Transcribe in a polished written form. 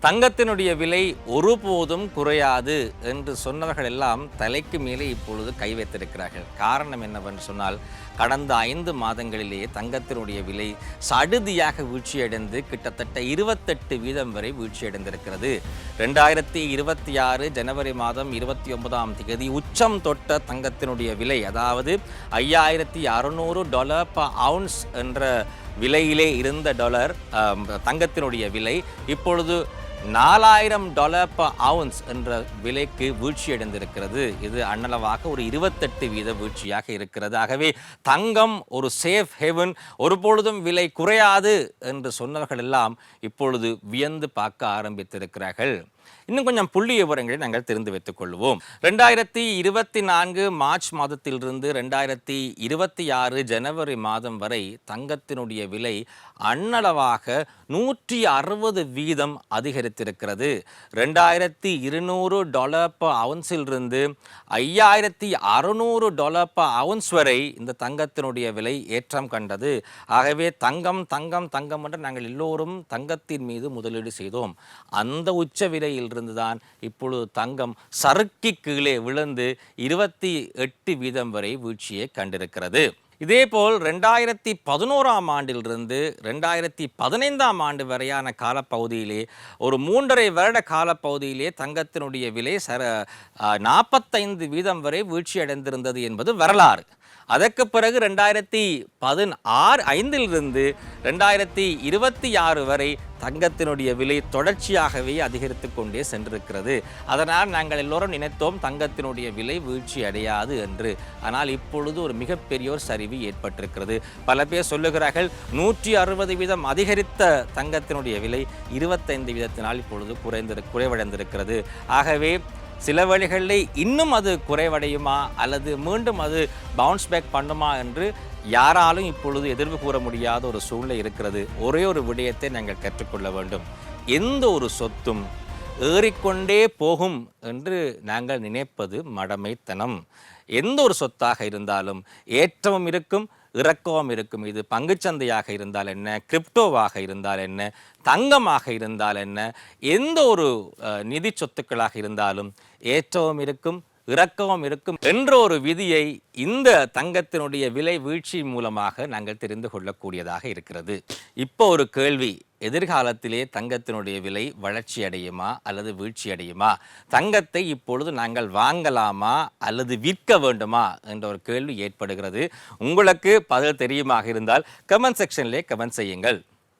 தங்கத்தினுடைய விலை ஒருபோதும் குறையாது என்று சொன்னவர்கள் எல்லாம் தலைக்கு மேலே இப்பொழுது கை வைத்திருக்கிறார்கள். காரணம் என்னவென்று சொன்னால், கடந்த 5 மாதங்களிலேயே தங்கத்தினுடைய விலை சடுதியாக வீழ்ச்சியடைந்து கிட்டத்தட்ட 28% வரை வீழ்ச்சியடைந்திருக்கிறது. 2026 ஜனவரி மாதம் 29ஆம் தேதி உச்சம் தொட்ட தங்கத்தினுடைய விலை, அதாவது $5600 per ounce என்ற விலையிலே இருந்த தங்கத்தினுடைய விலை இப்பொழுது $4000 per ounce என்ற விலைக்கு வீழ்ச்சியடைந்திருக்கிறது. இது அண்ணளவாக ஒரு 28% வீழ்ச்சியாக இருக்கிறது. ஆகவே தங்கம் ஒரு சேஃப் ஹெவன், ஒருபொழுதும் விலை குறையாது என்று சொன்னவர்கள் எல்லாம் இப்பொழுது வியந்து பார்க்க ஆரம்பித்திருக்கிறார்கள். இன்னும் கொஞ்சம் புள்ளி விவரங்களை நாங்கள் தெரிந்து வைத்துக் கொள்வோம். 2024 மார்ச் மாதத்திலிருந்து 2026 ஜனவரி மாதம் வரை தங்கத்தினுடைய விலை அண்ணளவாக 160% அதிகரித்திருக்கிறது. $2200 per ounce-இலிருந்து $5600 per ounce வரை இந்த தங்கத்தினுடைய விலை ஏற்றம் கண்டது. ஆகவே தங்கம் தங்கம் தங்கம் என்று நாங்கள் எல்லோரும் தங்கத்தின் மீது முதலீடு செய்தோம். அந்த உச்ச விலையில் இருந்துதான் இப்பொழுது தங்கம் சறுக்கி கீழே விழுந்து 28% வரை வீழ்ச்சியை கண்டிருக்கிறது. இதேபோல் 2011ஆம் ஆண்டிலிருந்து 2015ஆம் ஆண்டு வரையான காலப்பகுதியிலே ஒரு 3.5 வருட காலப்பகுதியிலே தங்கத்தினுடைய விலை 45% வரை வீழ்ச்சியடைந்திருந்தது என்பது வரலாறு. அதற்கு பிறகு 2015 2026 வரை தங்கத்தினுடைய விலை தொடர்ச்சியாகவே அதிகரித்து கொண்டே சென்றிருக்கிறது. அதனால் நாங்கள் எல்லோரும் நினைத்தோம் தங்கத்தினுடைய விலை வீழ்ச்சி அடையாது என்று. ஆனால் இப்பொழுது ஒரு மிகப்பெரிய சரிவு ஏற்பட்டிருக்கிறது. பல பேர் சொல்லுகிறார்கள் 160% அதிகரித்த தங்கத்தினுடைய விலை 25% இப்பொழுது குறைவடைந்திருக்கிறது. ஆகவே சில வழிகளில் இன்னும் அது குறைவடையுமா அல்லது மீண்டும் அது பவுன்ஸ் பேக் பண்ணுமா என்று யாராலும் இப்பொழுது எதிர்வு கூற முடியாத ஒரு சூழ்நிலை இருக்கிறது. ஒரே ஒரு விடயத்தை நாங்கள் கற்றுக்கொள்ள வேண்டும். எந்த ஒரு சொத்தும் ஏறிக்கொண்டே போகும் என்று நாங்கள் நினைப்பது மடமைத்தனம். எந்த ஒரு சொத்தாக இருந்தாலும் ஏற்றமும் இருக்கும், இறக்கவும் இருக்கும். இது பங்குச்சந்தையாக இருந்தால் என்ன, கிரிப்டோவாக இருந்தால் என்ன, தங்கமாக இருந்தால் என்ன, எந்த ஒரு நிதி சொத்துக்களாக இருந்தாலும் ஏற்றவும் இருக்கும், இறக்கவும் இருக்கும் என்ற ஒரு விதியை இந்த தங்கத்தினுடைய விலை வீழ்ச்சி மூலமாக நாங்கள் தெரிந்து கொள்ளக்கூடியதாக இருக்கிறது. இப்போ ஒரு கேள்வி, எதிர்காலத்திலே தங்கத்தினுடைய விலை வளர்ச்சி அடையுமா அல்லது வீழ்ச்சி அடையுமா? தங்கத்தை இப்பொழுது நாங்கள் வாங்கலாமா அல்லது விற்க வேண்டுமா என்ற ஒரு கேள்வி ஏற்படுகிறது. உங்களுக்கு பதில் தெரியுமாக இருந்தால் கமெண்ட் செக்ஷனிலே கமெண்ட் செய்யுங்கள்.